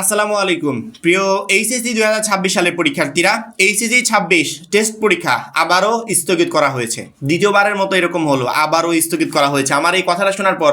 আসসালামু আলাইকুম প্রিয় এইচএসসি 2026 সালের পরীক্ষার্থীরা। এইচএসসি 26 টেস্ট পরীক্ষা আবারও স্থগিত করা হয়েছে। দ্বিতীয়বারের মতো এরকম হলো, আবারও স্থগিত করা হয়েছে। আমার এই কথাটা শোনার পর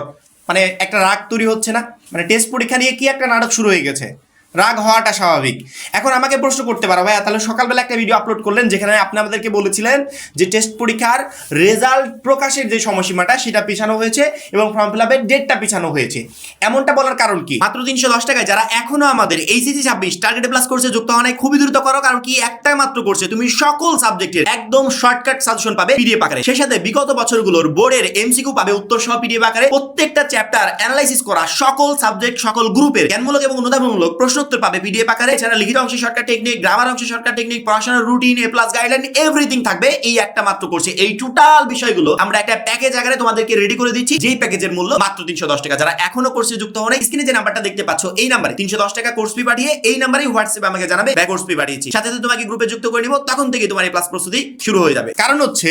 একটা রাগ তৈরি হচ্ছে না? টেস্ট পরীক্ষা নিয়ে কি একটা নাটক শুরু হয়ে গেছে। রাগ হওয়াটা স্বাভাবিক। এখন আমাকে প্রশ্ন করতে পারো, ভাইয়া তাহলে সকালবেলা একটা ভিডিও আপলোড করলেন যেখানে আপনি আমাদেরকে বলেছিলেন যে টেস্ট পরীক্ষার রেজাল্ট প্রকাশের যে সময়সীমাটা সেটা পিছানো হয়েছে এবং ফর্ম ফিল আপের ডেটটা পিছানো হয়েছে। এমনটা বলার কারণ কি? মাত্র 310 টাকায় যারা এখনো আমাদের এইচএসসি 26 টার্গেট প্লাস কোর্সে যুক্ত হওয়া নাই, খুবই দ্রুত করো। কারণ কি, একটাই মাত্র কোর্সে তুমি সকল সাবজেক্টের একদম শর্টকাট সাজেশন পাবে পিডিএফ আকারে। সেই সাথে বিগত বছরগুলোর বোর্ডের এমসিকিউ পাবে উত্তর সহ পিডিএফ আকারে। প্রত্যেকটা চ্যাপ্টার অ্যানালাইসিস করা, সকল সাবজেক্ট সকল গ্রুপের জ্ঞানমূলক এবং অনুধাবনমূলক প্রশ্নোত্তর পাবে পিডিএফ আকারে। এছাড়া লিখিত অংশে শর্টকাট টেকনিক, গ্রামার অংশে শর্টকাট টেকনিক, পড়াশোনার রুটিন, এ প্লাস গাইডলাইন, এভরিথিং থাকবে এই একটা মাত্র কোর্সে। এই টোটাল বিষয়গুলো আমরা একটা প্যাকেজ আকারে তোমাদেরকে রেডি করে দিচ্ছি, যেই প্যাকেজের মূল্য মাত্র 310 টাকা। যারা এখনো কোর্সে যুক্ত হন, স্ক্রিনে যে নাম্বারটা দেখতে পাচ্ছ এই নাম্বারে 310 টাকা কোর্স ফি পাঠিয়ে এই নাম্বারে হোয়াটসঅ্যাপে আমাকে জানাবে ব্যাক কোর্স ফি পাঠিয়েছি। সাথে সাথে তোমাকে গ্রুপে যুক্ত করে নিব, তখন থেকে তোমার এই প্লাস প্রস্তুতি শুরু হয়ে যাবে। কারণ হচ্ছে,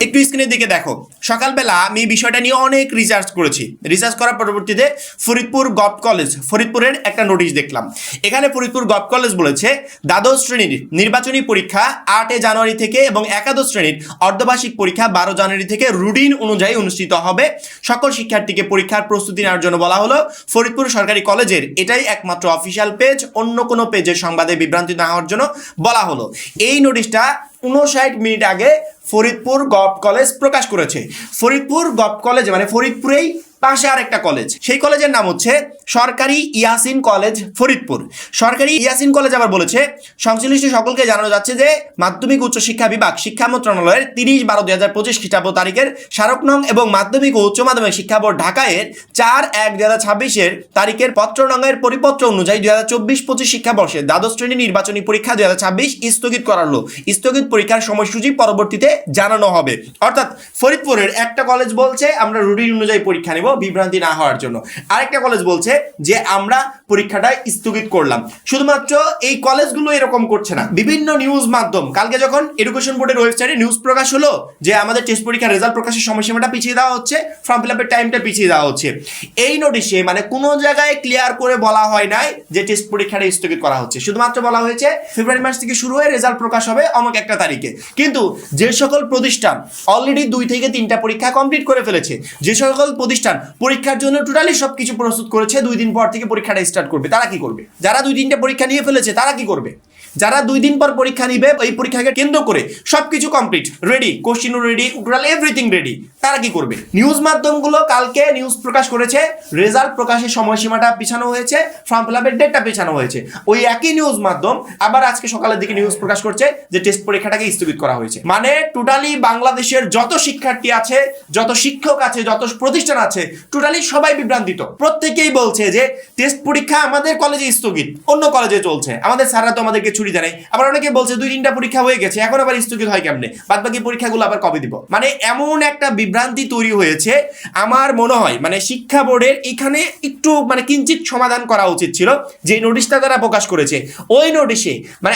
একটু স্ক্রিনের দিকে দেখো, সকালবেলা আমি বিষয়টা নিয়ে অনেক রিসার্চ করেছি। রিসার্চ করার পরবর্তীতে ফরিদপুর গভ কলেজ, ফরিদপুরের একটা নোটিশ দেখলাম। এখানে ফরিদপুর গভ কলেজ বলেছে দ্বাদশ শ্রেণীর নির্বাচনী পরীক্ষা 8 জানুয়ারি থেকে এবং একাদশ শ্রেণীর অর্ধবার্ষিক পরীক্ষা 12 জানুয়ারি থেকে রুটিন অনুযায়ী অনুষ্ঠিত হবে। সকল শিক্ষার্থীকে পরীক্ষার প্রস্তুতি নেওয়ার জন্য বলা হলো। ফরিদপুর সরকারি কলেজের এটাই একমাত্র অফিসিয়াল পেজ, অন্য কোনো পেজের সংবাদে বিভ্রান্তি না হওয়ার জন্য বলা হলো। এই নোটিশটা 59 মিনিট আগে ফরিদপুর গভ কলেজ প্রকাশ করেছে। ফরিদপুর গভ কলেজ ফরিদপুরেই পাশে আরেকটা কলেজ, সেই কলেজের নাম হচ্ছে সরকারি ইয়াসিন কলেজ ফরিদপুর। সরকারি ইয়াসিন কলেজ আবার বলেছে সংশ্লিষ্ট সকলকে জানানো যাচ্ছে যে মাধ্যমিক উচ্চ শিক্ষা বিভাগ শিক্ষা মন্ত্রণালয়ের 30/12/2025 খ্রিস্টাব্দ তারিখের স্মারক নং এবং মাধ্যমিক ও উচ্চ মাধ্যমিক শিক্ষা বোর্ড ঢাকায়ের 4/1/2026 তারিখের পত্র নঙের পরিপত্র অনুযায়ী 2024-25 শিক্ষাবর্ষে দ্বাদশ শ্রেণী নির্বাচনী পরীক্ষা 2026 স্থগিত করা হলো। স্থগিত পরীক্ষার সময়সূচি পরবর্তীতে জানানো হবে। অর্থাৎ ফরিদপুরের একটা কলেজ বলছে আমরা রুটিন অনুযায়ী পরীক্ষা নেব বিভ্রান্তি না হওয়ার জন্য, আরেকটা কলেজ বলছে যে আমরা পরীক্ষাটা স্থগিত করলাম। শুধুমাত্র এই কলেজগুলো এরকম করছে না, বিভিন্ন নিউজ মাধ্যম, কালকে যখন এডুকেশন বোর্ডের ওয়েবসাইটে নিউজ প্রকাশ হলো যে আমাদের টেস্ট পরীক্ষার রেজাল্ট প্রকাশের সময়সীমাটা পিছিয়ে দেওয়া হচ্ছে, ফর্ম ফিল আপের টাইমটা পিছিয়ে দেওয়া হচ্ছে। এই নোটিশে কোনো জায়গায় ক্লিয়ার করে বলা হয় নাই যে টেস্ট পরীক্ষাটা স্থগিত করা হচ্ছে। শুধুমাত্র বলা হয়েছে ফেব্রুয়ারি মাস থেকে শুরু হয়ে রেজাল্ট প্রকাশ হবে অমুক একটা তারিখে। কিন্তু যে সকল প্রতিষ্ঠান অলরেডি 2 থেকে 3টা পরীক্ষা কমপ্লিট করে ফেলেছে, যে সকল প্রতিষ্ঠান পরীক্ষার জন্য টোটালি সবকিছু প্রস্তুত করেছে, 2 দিন পর থেকে পরীক্ষাটা স্টার্ট করবে, তারা কি করবে? যারা 2-3টা পরীক্ষা নিয়ে ফেলেছে তারা কি করবে? যারা 2 দিন পর পরীক্ষা নিবে, এই পরীক্ষাকে কেন্দ্র করে সবকিছু complete ready, question ready, total everything ready, তারা কি করবে? নিউজ মাধ্যমগুলো কালকে নিউজ প্রকাশ করেছে রেজাল্ট প্রকাশের সময়সীমাটা পিছানো হয়েছে, ফর্ম ফিল আপের ডেটটা পিছানো হয়েছে। ওই একই নিউজ মাধ্যম আবার আজকে সকালের দিকে নিউজ প্রকাশ করছে যে টেস্ট পরীক্ষাটাকে স্থগিত করা হয়েছে। টোটালি বাংলাদেশের যত শিক্ষার্থী আছে, যত শিক্ষক আছে, যত প্রতিষ্ঠান আছে, টোটালি সবাই বিভ্রান্তিত। প্রত্যেকেই বলছে যে টেস্ট পরীক্ষা আমাদের কলেজে স্থগিত, অন্য কলেজে চলছে, আমাদের স্যাররা তো আমাদেরকে ছুটি দেয়। আবার অনেকে বলছে 2-3টা পরীক্ষা হয়ে গেছে, এখন আবার স্থগিত হয় কেমনে, বাদ বাকি পরীক্ষাগুলো আবার কবে দিব? এমন একটা বিভ্রান্তি তৈরি হয়েছে। আমার মনে হয় শিক্ষা বোর্ডের এখানে একটু কিঞ্চিত সমাধান করা উচিত ছিল। যে নোটিশটা তারা প্রকাশ করেছে, ওই নোটিশে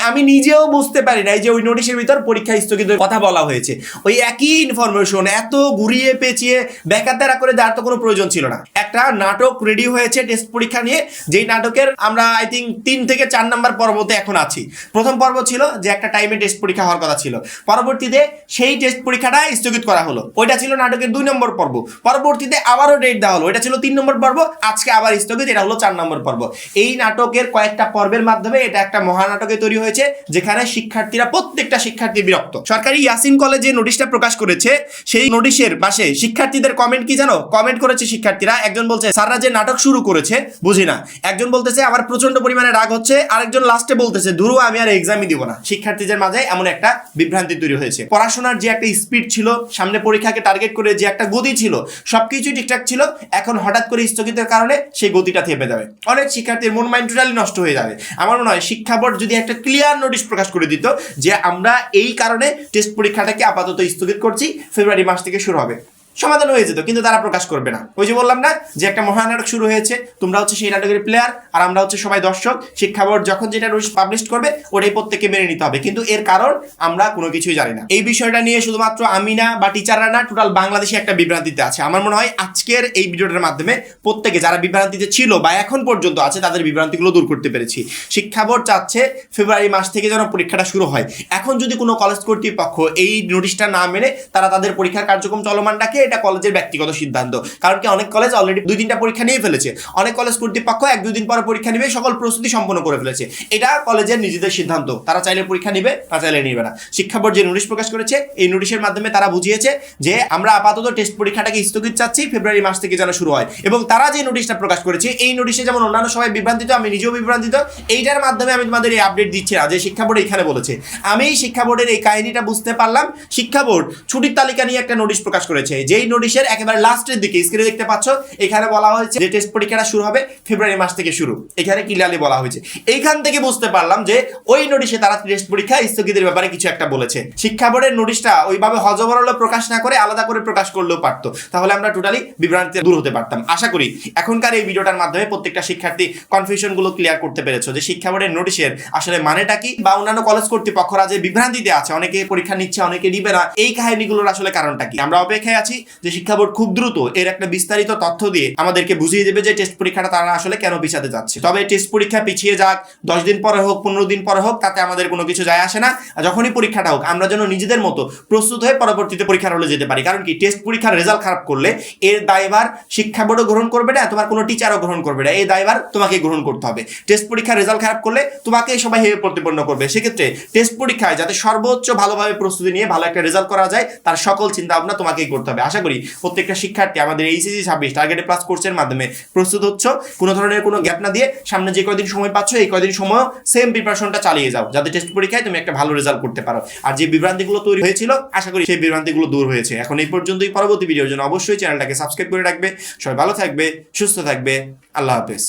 আমি নিজেও বুঝতে পারি নাই যে ওই নোটিশের ভিতর পরীক্ষা স্থগিতের কথা বলা হয়েছে। ওই একই ইনফরমেশন এত ঘুরিয়ে পেঁচিয়ে বেকাতারা করে দেওয়ার তো কোনো প্রয়োজন ছিল না। একটা নাটক রেডি হয়েছে টেস্ট পরীক্ষা নিয়ে, যেই নাটকের আমরা আই থিঙ্ক 3 থেকে 4 নাম্বার পর্বতে এখন আছি। প্রথম পর্ব ছিল যে একটা টাইমে টেস্ট পরীক্ষা হওয়ার কথা ছিল, পরবর্তীতে সেই টেস্ট পরীক্ষাটা স্থগিত করা হলো, ওইটা ছিল নাটকের 2 নম্বর পর্ব। পরবর্তীতে আবারও ডেট দেওয়া হলো, ওইটা ছিল 3 নম্বর পর্ব, আজকে আবার স্থগিত, এটা হলো 4 নম্বর পর্ব। এই নাটকের কয়েকটা পর্বের মাধ্যমে এটা একটা মহানাটকে তৈরি হয়েছে, যেখানে শিক্ষার্থীরা প্রত্যেকটা শিক্ষার্থী বিরক্ত। সরকারি ইয়াসিন কলেজে নোটিশটা প্রকাশ করেছে, সেই নোটিশের পাশে শিক্ষার্থীদের কমেন্ট কি জানো? কমেন্ট করেছে শিক্ষার্থীরা। একজন বলছে স্যাররা যে নাটক শুরু করেছে বুঝি না, একজন বলতেছে আমার প্রচন্ড পরিমাণে রাগ হচ্ছে, আরেকজন লাস্টে বলতেছে ধুরু আমি আর এক্সামই দিব না। শিক্ষার্থীদের মাঝে এমন একটা বিভ্রান্তি তৈরি হয়েছে। পড়াশোনার যে একটা স্পিড ছিল, সামনে পরীক্ষাকে টার্গেট করে যে একটা গতি ছিল, সবকিছুই ঠিকঠাক ছিল। এখন হঠাৎ করে স্থগিতের কারণে সেই গতিটা থেমে যাবে, অনেক শিক্ষার্থীর মন মাইন্ড টোটালি নষ্ট হয়ে যাবে। আমার মনে হয় শিক্ষা বোর্ড যদি একটা ক্লিয়ার নোটিশ প্রকাশ করে দিত যে আমরা এই কারণে টেস্ট পরীক্ষাটাকে আপাতত স্থগিত করছি, ফেব্রুয়ারি মাস থেকে শুরু হবে, সমাধান হয়ে যেত, কিন্তু তারা প্রকাশ করবে না। ওই যে বললাম না যে একটা মহানাটক শুরু হয়েছে, তোমরা হচ্ছে সেই নাটকের প্লেয়ার আর আমরা হচ্ছে সবাই দর্শক। শিক্ষা বোর্ড যখন যেটা রুলস পাবলিশ করবে ওটাই প্রত্যেককে মেনে নিতে হবে, কিন্তু এর কারণ আমরা কোনো কিছুই জানি না। এই বিষয়টা নিয়ে শুধুমাত্র আমি না বা টিচাররা না, টোটাল বাংলাদেশে একটা বিভ্রান্তিতে আছে। আমার মনে হয় আজকের এই ভিডিওটার মাধ্যমে প্রত্যেকে যারা বিভ্রান্তিতে ছিল বা এখন পর্যন্ত আছে তাদের বিভ্রান্তিগুলো দূর করতে পেরেছি। শিক্ষা বোর্ড চাচ্ছে ফেব্রুয়ারি মাস থেকে যেন পরীক্ষাটা শুরু হয়। এখন যদি কোনো কলেজ কর্তৃপক্ষ এই নোটিশটা না মেনে তারা তাদের পরীক্ষার কার্যক্রম চলমান রাখে, এটা কলেজের ব্যক্তিগত সিদ্ধান্ত। কারণ কি অনেক কলেজ অলরেডি 2-3টা পরীক্ষা নিয়ে ফেলেছে, অনেক কলেজ কর্তৃপক্ষ 1-2 দিন পরে পরীক্ষা নিবে, সকল প্রস্তুতি সম্পন্ন করে ফেলেছে। এটা কলেজের নিজেদের সিদ্ধান্ত, তারা চাইলে পরীক্ষা নিবে, না চাইলে নিবে না। শিক্ষা বোর্ড যে নোটিশ প্রকাশ করেছে, এই নোটিশের মাধ্যমে তারা বুঝিয়েছে যে আমরা আপাতত টেস্ট পরীক্ষাটাকে স্থগিত চাচ্ছি, ফেব্রুয়ারি মাস থেকে যেন শুরু হয়। এবং তারা যে নোটিশটা প্রকাশ করেছে, এই নোটিশে যেমন অন্যান্য সবাই বিভ্রান্তিত, আমি নিজেও বিভ্রান্তিত। এইটার মাধ্যমে আমি তোমাদের এই আপডেট দিচ্ছি না যে শিক্ষা বোর্ড এখানে বলেছে। আমি শিক্ষা বোর্ডের এই কাহিনীটা বুঝতে পারলাম। শিক্ষা বোর্ড ছুটির তালিকা নিয়ে একটা নোটিশ প্রকাশ করেছে, যেই নোটিশের একেবারে লাস্টের দিকে স্ক্রিনে দেখতে পাচ্ছ, এখানে বলা হয়েছে যে টেস্ট পরীক্ষাটা শুরু হবে ফেব্রুয়ারি মাস থেকে শুরু, এখানে ক্লিয়ারলি বলা হয়েছে। এইখান থেকে বুঝতে পারলাম যে ওই নোটিশে তারা টেস্ট পরীক্ষা স্থগিতের ব্যাপারে কিছু একটা বলেছে। শিক্ষা বোর্ডের নোটিশটা ওইভাবে হযবরল প্রকাশ না করে আলাদা করে প্রকাশ করলেও পারতো, তাহলে আমরা টোটালি বিভ্রান্তি দূর হতে পারতাম। আশা করি এখনকার এই ভিডিওটার মাধ্যমে প্রত্যেকটা শিক্ষার্থী কনফিউশন গুলো ক্লিয়ার করতে পেরেছো যে শিক্ষা বোর্ডের নোটিশের আসলে মানেটা কি, বা অন্যান্য কলেজ কর্তৃপক্ষরা যে বিভ্রান্তিতে আছে, অনেকে পরীক্ষা নিচ্ছে অনেকে নিবে না, এই কাহিনীগুলোর আসলে কারণটা কি। আমরা অপেক্ষায় আছি যে শিক্ষা বোর্ড খুব দ্রুত এর একটা বিস্তারিত তথ্য দিয়ে আমাদেরকে বুঝিয়ে দেবে যে টেস্ট পরীক্ষাটা তারা আসলে কেন পিছাতে যাচ্ছে। তবে টেস্ট পরীক্ষা পিছিয়ে যাক, 10 দিন পরে হোক, 15 দিন পরে হোক, তাতে আমাদের কোনো কিছু যায় আসে না। যখনই পরীক্ষাটা হোক আমরা যেন নিজেদের মতো প্রস্তুত হয়ে পরবর্তীতে পরীক্ষার হলে যেতে পারি। কারণ কি টেস্ট পরীক্ষার রেজাল্ট খারাপ করলে এর দায়ভার শিক্ষা বোর্ডও গ্রহণ করবে না, তোমার কোনো টিচারও গ্রহণ করবে না, এই দায়ভার তোমাকে গ্রহণ করতে হবে। টেস্ট পরীক্ষার রেজাল্ট খারাপ করলে তোমাকে সবাই হেয় প্রতিপন্ন করবে। সেক্ষেত্রে টেস্ট পরীক্ষায় যাতে সর্বোচ্চ ভালোভাবে প্রস্তুতি নিয়ে ভালো একটা রেজাল্ট করা যায়, তার সকল চিন্তা ভাবনা তোমাকেই করতে হবে। আশা করি প্রত্যেকটা শিক্ষার্থী আমাদের এইচএসসি 26 টার্গেটেড প্লাস কোর্সের মাধ্যমে প্রস্তুত হচ্ছ। কোনো ধরনের কোনো গ্যাপ না দিয়ে সামনে যে কয়দিন সময় পাচ্ছ এই কয়দিন সময় সেম প্রিপারেশনটা চালিয়ে যাও, যাতে টেস্ট পরীক্ষায় তুমি একটা ভালো রেজাল্ট করতে পারো। আর যে বিভ্রান্তিগুলো তৈরি হয়েছিল আশা করি সেই বিভ্রান্তিগুলো দূর হয়েছে। এখন এই পর্যন্তই, পরবর্তী ভিডিওর জন্য অবশ্যই চ্যানেলটাকে সাবস্ক্রাইব করে রাখবে। সবাই ভালো থাকবে, সুস্থ থাকবে, আল্লাহ হাফেজ।